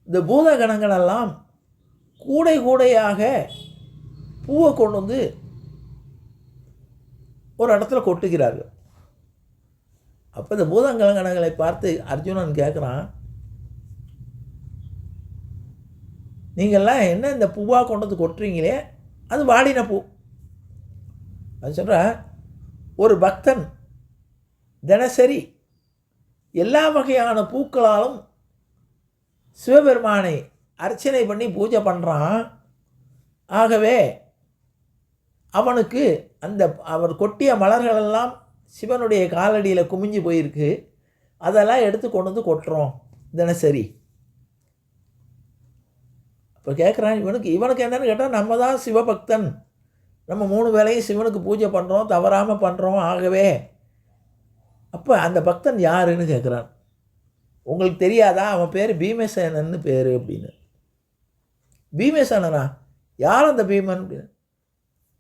இந்த பூதகணங்களெல்லாம் கூடை கூடையாக பூவை கொண்டு வந்து ஒரு இடத்துல கொட்டுகிறார்கள். அப்போ இந்த பூதகணங்களை பார்த்து அர்ஜுனன் கேட்குறான், நீங்கள்லாம் என்ன இந்த பூவாக கொண்டு வந்து கொட்டுறீங்களே, அது வாடின பூ. அது சொல்கிற ஒரு பக்தன் தினசரி எல்லா வகையான பூக்களாலும் சிவபெருமானை அர்ச்சனை பண்ணி பூஜை பண்ணுறான். ஆகவே அவனுக்கு அவர் கொட்டிய மலர்களெல்லாம் சிவனுடைய காலடியில் குமிஞ்சு போயிருக்கு. அதெல்லாம் எடுத்து கொண்டு வந்து கொட்டுறோம் தினசரி. இப்போ கேட்குறான், இவனுக்கு என்னன்னு கேட்டால், நம்ம தான் சிவபக்தன், நம்ம 3 வேளையும் சிவனுக்கு பூஜை பண்ணுறோம், தவறாமல் பண்ணுறோம். ஆகவே அப்போ அந்த பக்தன் யாருன்னு கேட்குறான். உங்களுக்கு தெரியாதா, அவன் பேர் பீமசேனன்னு பேர் அப்படின்னு. பீமசேனனா? யார் அந்த பீமன் அப்படின்னு?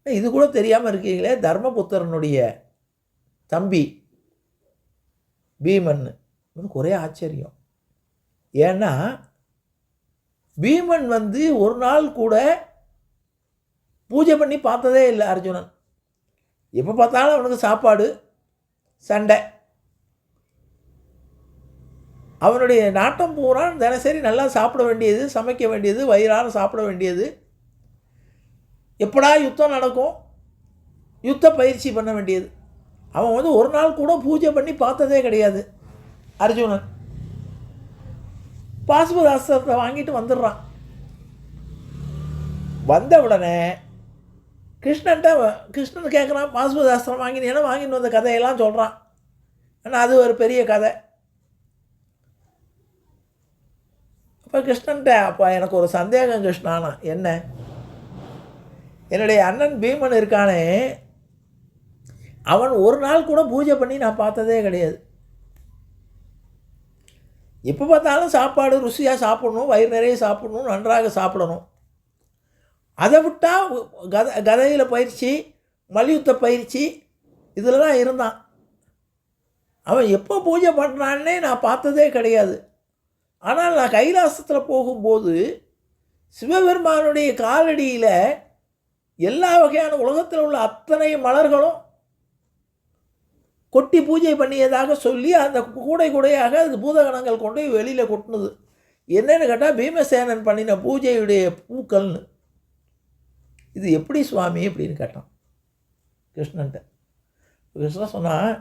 இது கூட தெரியாமல் இருக்கீங்களே, தர்மபுத்திரனுடைய தம்பி பீமன். எனக்கு ஒரே ஆச்சரியம். ஏன்னா பீமன் ஒரு நாள் கூட பூஜை பண்ணி பார்த்ததே இல்லை அர்ஜுனன். எப்போ பார்த்தாலும் அவனுக்கு சாப்பாடு, சண்டை. அவனுடைய நாட்டம் பூரா தினசரி நல்லா சாப்பிட வேண்டியது, சமைக்க வேண்டியது, வயிறார சாப்பிட வேண்டியது. எப்படா யுத்தம் நடக்கும், யுத்த பயிற்சி பண்ண வேண்டியது. அவன் ஒரு நாள் கூட பூஜை பண்ணி பார்த்ததே கிடையாது அர்ஜுனன். பாசுபதாஸ்திரத்தை வாங்கிட்டு வந்துடுறான். வந்த உடனே கிருஷ்ணன் கேட்குறான், பாசுபதாஸ்திரம் வாங்கினீங்கன்னா வாங்கிட்டு வந்த கதையெல்லாம் சொல்கிறான். ஆனால் அது ஒரு பெரிய கதை. அப்போ கிருஷ்ணன்ட்ட, அப்போ எனக்கு ஒரு சந்தேகம் கிருஷ்ணானா, என்ன, என்னுடைய அண்ணன் பீமன் இருக்கானே, அவன் ஒரு நாள் கூட பூஜை பண்ணி நான் பார்த்ததே கிடையாது. எப்போ பார்த்தாலும் சாப்பாடு ருசியாக சாப்பிடணும், வயிறு நிறைய சாப்பிடணும், நன்றாக சாப்பிடணும். அதை விட்டால் கதையில் பயிற்சி, மல்யுத்த பயிற்சி, இதில் தான் இருந்தான். அவன் எப்போ பூஜை பண்ணுறான்னே நான் பார்த்ததே கிடையாது. ஆனால் நான் கைலாசத்தில் போகும்போது சிவபெருமானுடைய காலடியில் எல்லா வகையான உலகத்தில் உள்ள அத்தனை மலர்களும் கொட்டி பூஜை பண்ணியதாக சொல்லி அந்த கூடை கூடையாக அது பூதகணங்கள் கொண்டு வெளியில் கொட்டினது. என்னன்னு கேட்டால் பீமசேனன் பண்ணின பூஜையுடைய பூக்கள்னு. இது எப்படி சுவாமி அப்படின்னு கேட்டான் கிருஷ்ணன்ட்ட. கிருஷ்ணன் சொன்னான்,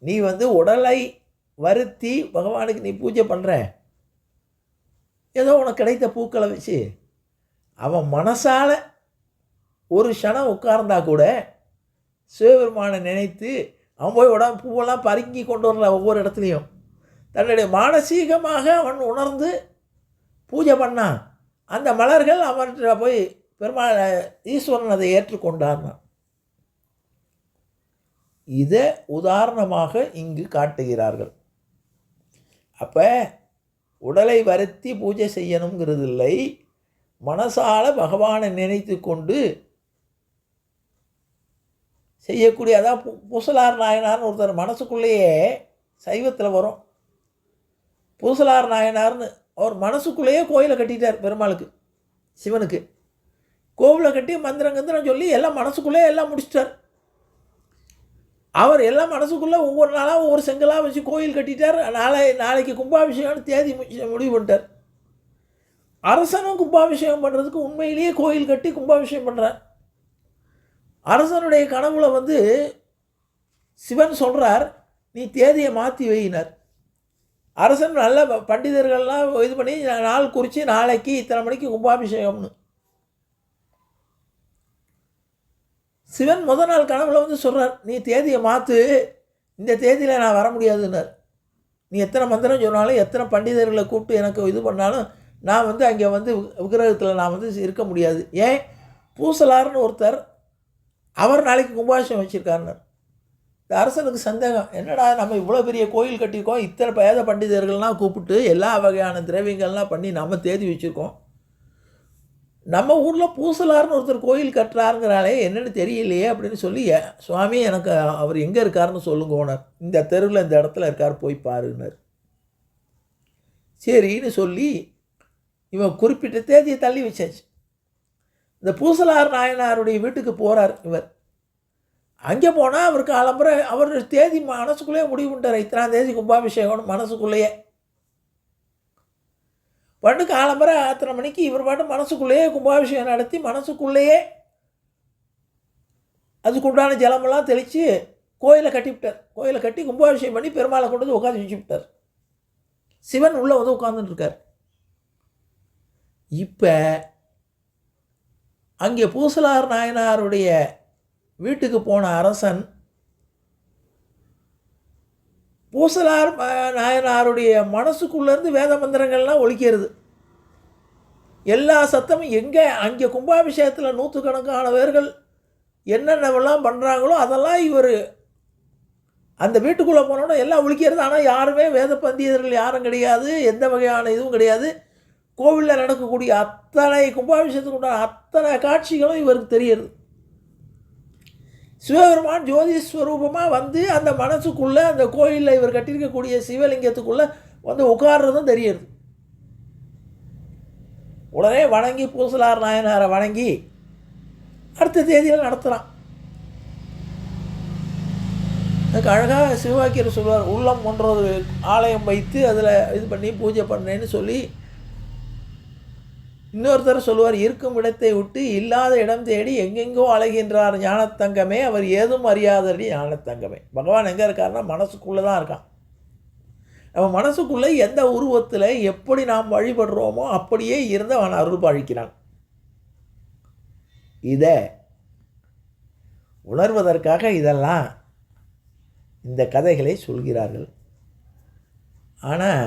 நீ உடலை வருத்தி பகவானுக்கு நீ பூஜை பண்ணுற, ஏதோ உனக்கு கிடைத்த பூக்களை வச்சு. அவன் மனசால் ஒரு க்ஷணம் உட்கார்ந்தா கூட சிவபெருமானை நினைத்து அவன் போய் பூவெல்லாம் பருங்கி கொண்டு வரல. ஒவ்வொரு இடத்துலையும் தன்னுடைய மானசீகமாக அவன் உணர்ந்து பூஜை பண்ணான். அந்த மலர்கள் அவன்கிட்ட போய் பெருமாள் ஈஸ்வரன் அதை ஏற்றுக்கொண்டார்னான். இதை உதாரணமாக இங்கு காட்டுகிறார்கள். அப்போ உடலை வருத்தி பூஜை செய்யணுங்கிறது இல்லை, மனசால பகவானை நினைத்து கொண்டு செய்யக்கூடிய. அதான் பூசலார் நாயனார்னு ஒருத்தர் மனசுக்குள்ளேயே சைவத்தில் வரும். பூசலார் நாயனார்னு அவர் மனசுக்குள்ளேயே கோயிலை கட்டிட்டார் பெருமாளுக்கு, சிவனுக்கு கோவிலை கட்டி மந்திரம் சொல்லி எல்லாம் மனசுக்குள்ளே எல்லாம் முடிச்சிட்டார். அவர் எல்லாம் மனசுக்குள்ளே ஒவ்வொரு நாளாக ஒவ்வொரு செங்கலாக வச்சு கோயில் கட்டிட்டார். நாளைக்கு கும்பாபிஷேகம்னு தேதி முடிவு பண்ணிட்டார். அரசனும் கும்பாபிஷேகம் பண்ணுறதுக்கு உண்மையிலேயே கோயில் கட்டி கும்பாபிஷேகம் பண்ணுறார். அரசனுடைய கனவுல சிவன் சொல்கிறார், நீ தேதியை மாற்றி வையினர். அரசன் நல்ல பண்டிதர்கள்லாம் இது பண்ணி நாள் குறித்து நாளைக்கு இத்தனை மணிக்கு கும்பாபிஷேகம்னு. சிவன் முதல் நாள் கனவுல வந்து சொல்கிறார், நீ தேதியை மாற்று, இந்த தேதியில் நான் வர முடியாதுன்னார். நீ எத்தனை மந்திரம் சொன்னாலும் எத்தனை பண்டிதர்களை கூப்பிட்டு எனக்கு இது பண்ணாலும் நான் வந்து அங்கே வந்து விக்கிரகத்தில் நான் வந்து இருக்க முடியாது. ஏன்? பூசலார்னு ஒருத்தர் அவர் நாளைக்கு கும்பாபிஷேகம் வச்சுருக்காருன்னார். இந்த அரசனுக்கு சந்தேகம், என்னடா நம்ம இவ்வளோ பெரிய கோயில் கட்டியிருக்கோம், இத்தனை பேத பண்டிதர்கள்லாம் கூப்பிட்டு எல்லா வகையான திரவியங்கள்லாம் பண்ணி நம்ம தேதி வச்சுருக்கோம், நம்ம ஊரில் பூசலார்னு ஒருத்தர் கோயில் கட்டுறாருங்கிறாலே என்னென்னு தெரியலையே அப்படின்னு சொல்லி, சுவாமி எனக்கு அவர் எங்கே இருக்காருன்னு சொல்லுங்க ஓனர், இந்த தெருவில் இந்த இடத்துல இருக்கார், போய் பாருன்னார். சரின்னு சொல்லி இவன் குறிப்பிட்ட தேதியை தள்ளி வச்சாச்சு. இந்த பூசலார் நாயனாருடைய வீட்டுக்கு போகிறார் இவர். அங்கே போனால் அவருக்கு ஆலம்புற அவர் தேதி மனசுக்குள்ளேயே முடிவு பண்ணிட்டார், இத்தனாம் தேதி கும்பாபிஷேகம்னு மனசுக்குள்ளேயே. பண்டுக்கு ஆலம்பரை அத்தனை மணிக்கு இவர் பாட்டு மனசுக்குள்ளேயே கும்பாபிஷேகம் நடத்தி மனசுக்குள்ளேயே அதுக்குண்டான ஜலமெல்லாம் தெளித்து கோயிலை கட்டிவிட்டார். கோயிலை கட்டி கும்பாபிஷேகம் பண்ணி பெருமாளை கொண்டு வந்து உட்காந்து வச்சு விட்டார். சிவன் உள்ளே வந்து உட்காந்துட்டுருக்கார். இப்போ அங்கே பூசலார் நாயனாருடைய வீட்டுக்கு போன அரசன் பூசலார் நாயனாருடைய மனசுக்குள்ளேருந்து வேத மந்திரங்கள்லாம் ஒலிக்கிறது. எல்லா சத்தமும் எங்கே அங்கே கும்பாபிஷேகத்தில் நூற்றுக்கணக்கானவர்கள் என்னென்னவெல்லாம் பண்ணுறாங்களோ அதெல்லாம் இவர் அந்த வீட்டுக்குள்ளே போனோன்னா எல்லாம் ஒலிக்கிறது. ஆனால் யாருமே வேத பண்டிதர்கள் யாரும் கிடையாது, எந்த வகையான இதுவும் கிடையாது. கோவிலில் நடக்கக்கூடிய அத்தனை கும்பாபிஷேகத்துக்கு உண்டான அத்தனை காட்சிகளும் இவருக்கு தெரியுது. சிவபெருமான் ஜோதிஸ்வரூபமாக வந்து அந்த மனசுக்குள்ளே அந்த கோயிலில் இவர் கட்டியிருக்கக்கூடிய சிவலிங்கத்துக்குள்ளே வந்து உட்கார்றதும் தெரியுது. உடனே வணங்கி பூசலார் நாயனாரை வணங்கி அடுத்த தேதியில் நடத்துகிறான். அதுக்கு அழகாக சிவவாக்கியர் சொல்வார், உள்ளம் ஒன்றொரு ஆலயம் வைத்து அதில் இது பண்ணி பூஜை பண்ணேன்னு சொல்லி. இன்னொருத்தர் சொல்லுவார், இருக்கும் இடத்தை விட்டு இல்லாத இடம் தேடி எங்கெங்கோ அலைகின்றார் ஞானத்தங்கமே, அவர் ஏதும் அறியாதடி ஞானத்தங்கமே. பகவான் எங்கே இருக்காருன்னா மனசுக்குள்ளே தான் இருக்கான். நம்ம மனசுக்குள்ளே எந்த உருவத்தில் எப்படி நாம் வழிபடுறோமோ அப்படியே இருந்து அவன் அருள் பாழிக்கிறான். இதை உணர்வதற்காக இதெல்லாம் இந்த கதைகளை சொல்கிறார்கள். ஆனால்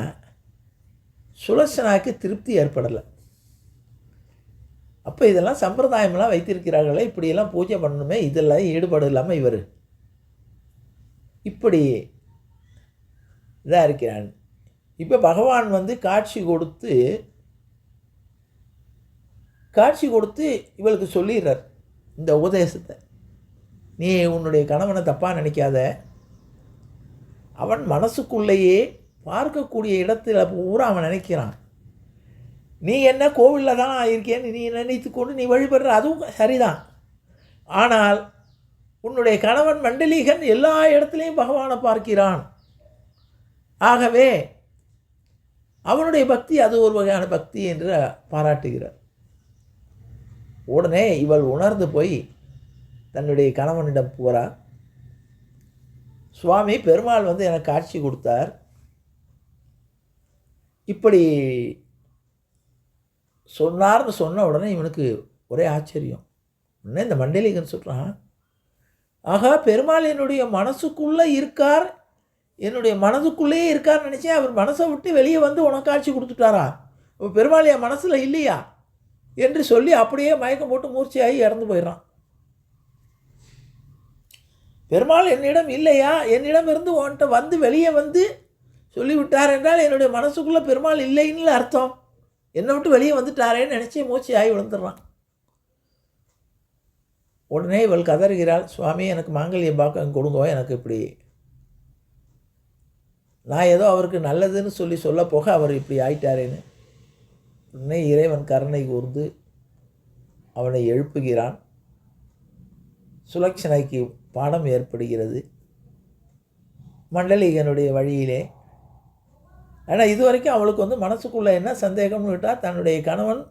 சுலோசனாக்கு திருப்தி ஏற்படலை. அப்போ இதெல்லாம் சம்பிரதாயமெல்லாம் வைத்திருக்கிறார்களே, இப்படியெல்லாம் பூஜை பண்ணணுமே, இதெல்லாம் ஈடுபாடு இல்லாமல் இவர் இப்படி இதாக இருக்கிறான். இப்போ பகவான் வந்து காட்சி கொடுத்து இவளுக்கு சொல்லிடுறார் இந்த உபதேசத்தை. நீ உன்னுடைய கணவனை தப்பாக நினைக்காத, அவன் மனசுக்குள்ளேயே பார்க்கக்கூடிய இடத்துல பூரா அவன் நினைக்கிறான். நீ என்ன கோவிலில் தான் இருக்கேன்னு நீ நினைத்து கொண்டு நீ வழிபடுற, அதுவும் சரிதான். ஆனால் உன்னுடைய கணவன் மண்டலீகன் எல்லா இடத்துலையும் பகவானை பார்க்கிறான். ஆகவே அவனுடைய பக்தி அது ஒரு வகையான பக்தி என்று பாராட்டுகிறார். உடனே இவள் உணர்ந்து போய் தன்னுடைய கணவனிடம் போகிறார். சுவாமி பெருமாள் வந்து எனக்கு காட்சி கொடுத்தார், இப்படி சொன்னார்னு சொன்ன உடனே இவனுக்கு ஒரே ஆச்சரியம். உடனே இந்த மண்டலிகன் சொல்கிறான், ஆகா பெருமாள் என்னுடைய மனசுக்குள்ளே இருக்கார், என்னுடைய மனதுக்குள்ளேயே இருக்கார்னு நினச்சேன். அவர் மனசை விட்டு வெளியே வந்து உனக்கு காட்சி கொடுத்துட்டாரா? இப்போ பெருமாள் என் மனசில் இல்லையா என்று சொல்லி அப்படியே மயக்கம் போட்டு மூர்ச்சையாகி இறந்து போயிடறான். பெருமாள் என்னிடம் இல்லையா, என்னிடம் இருந்து உன்கிட்ட வந்து வெளியே வந்து சொல்லிவிட்டார் என்றால் என்னுடைய மனசுக்குள்ளே பெருமாள் இல்லைன்னு அர்த்தம். என்னை விட்டு வெளியே வந்துட்டாரேன்னு நினச்சி மூச்சையாகி விழுந்துடுறான். உடனே இவள் கதறுகிறாள், சுவாமி எனக்கு மாங்கல்ய பாக்கம் கொடுங்க, எனக்கு இப்படி நான் ஏதோ அவருக்கு நல்லதுன்னு சொல்ல போக அவர் இப்படி ஆயிட்டாரேன்னு. உடனே இறைவன் கருணை கூர்ந்து அவனை எழுப்புகிறான். சுலக்ஷனைக்கு பாடம் ஏற்படுகிறது மண்டலிகனுடைய வழியிலே. ஆனால் இது வரைக்கும் அவளுக்கு வந்து மனசுக்குள்ளே என்ன சந்தேகம்னு விட்டால், தன்னுடைய கணவன்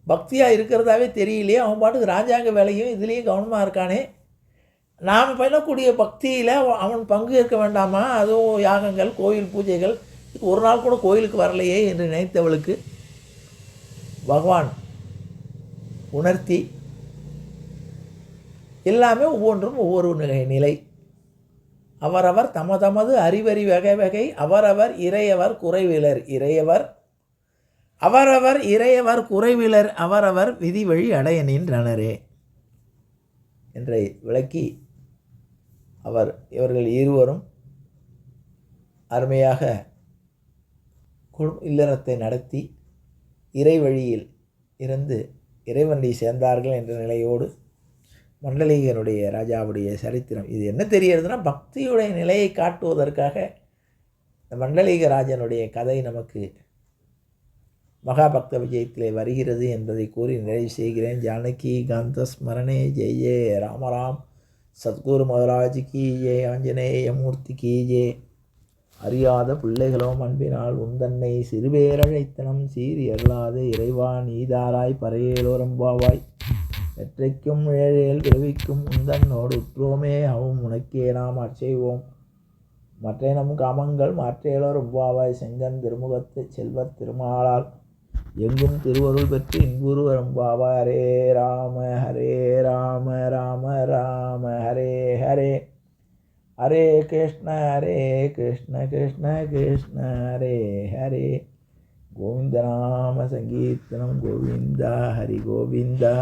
பக்தியாக இருக்கிறதாவே தெரியலையே, அவன் பாட்டுக்கு ராஜாங்க வேலையும் இதுலேயும் கவனமாக இருக்கானே, நாம் பண்ணக்கூடிய பக்தியில் அவன் பங்கு ஏற்க வேண்டாமா? அதுவும் யாகங்கள், கோயில் பூஜைகள், ஒரு நாள் கூட கோயிலுக்கு வரலையே என்று நினைத்தவளுக்கு பகவான் உணர்த்தி எல்லாமே ஒவ்வொன்றும் ஒவ்வொரு நிலை. அவரவர் தமது அறிவறி வகை வகை அவரவர் இறையவர் குறைவிலர் இறையவர் அவரவர் இறையவர் குறைவிலர் அவரவர் விதி வழி அடைய நின்றனரே என்றை விளக்கி இவர்கள் இருவரும் அருமையாக இல்லறத்தை நடத்தி இறை வழியில் இருந்து இறைவனை சேர்ந்தார்கள் என்ற நிலையோடு மண்டலீகனுடைய ராஜாவுடைய சரித்திரம் இது என்ன தெரிகிறதுனா, பக்தியுடைய நிலையை காட்டுவதற்காக இந்த மண்டலீக ராஜனுடைய கதை நமக்கு மகாபக்த விஜயத்திலே வருகிறது என்பதை கூறி நிறைவு செய்கிறேன். ஜானகி காந்த ஸ்மரணே ஜெய் ஜெய ராமராம். சத்குரு மகாராஜ் கி ஜெய். ஆஞ்சநேய மூர்த்தி கி ஜெய். அறியாத பிள்ளைகளோம் அன்பினால் உந்தன்னை சிறுபேரழைத்தனம் சீறி அருளாத இறைவா நீதாராய் பறையேலோரம்பாவாய் வெற்றைக்கும் ஏழேல் பிறவிக்கும் உந்தன்னோடு உற்றோமே அவும் உனக்கே நாம் அர்ச்சைவோம் மற்ற நம் காமங்கள் மாற்றேலோர் உம்பாவாய் செங்கன் திருமுகத்து செல்வத் திருமாலால் எங்கும் திருவருள் பெற்று இன்புரு ரம்பாவாய். ஹரே ராம ராம ராம ஹரே ஹரே ஹரே கிருஷ்ண கிருஷ்ண கிருஷ்ண ஹரே ஹரே. கோவிந்த நாம சங்கீர்த்தனம் கோவிந்தா ஹரி கோவிந்தா.